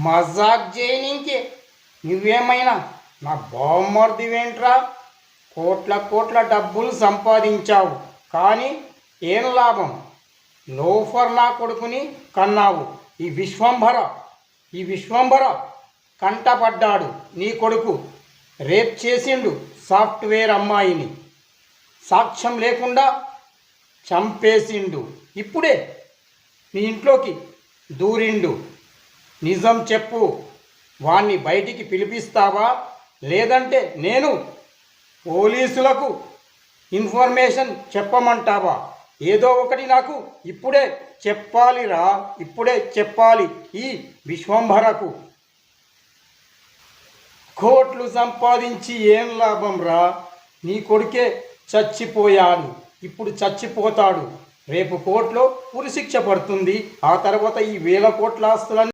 మజాక్ చేయనీకే నువ్వేమైనా నా బామ్మర్దివేంట్రా? కోట్ల కోట్ల డబ్బులు సంపాదించావు, కానీ ఏం లాభం? లోఫర్ నా కొడుకుని కన్నావు. ఈ విశ్వంభర కంటపడ్డాడు. నీ కొడుకు రేప్ చేసిండు సాఫ్ట్వేర్ అమ్మాయిని, సాక్ష్యం లేకుండా చంపేసిండు. ఇప్పుడే నీ ఇంట్లోకి దూరిండు. నిజం చెప్పు, వాణ్ణి బయటికి పిలిపిస్తావా? లేదంటే నేను పోలీసులకు ఇన్ఫర్మేషన్ చెప్పమంటావా? ఏదో ఒకటి నాకు ఇప్పుడే చెప్పాలిరా, ఇప్పుడే చెప్పాలి. ఈ విశ్వంభరకు కోట్లు సంపాదించి ఏం లాభం రా? నీ కొడుకే చచ్చిపోయాడు, ఇప్పుడు చచ్చిపోతాడు. రేపు కోర్టులో ఉరిశిక్ష పడుతుంది. ఆ తర్వాత ఈ వేల కోట్ల ఆస్తులన్నీ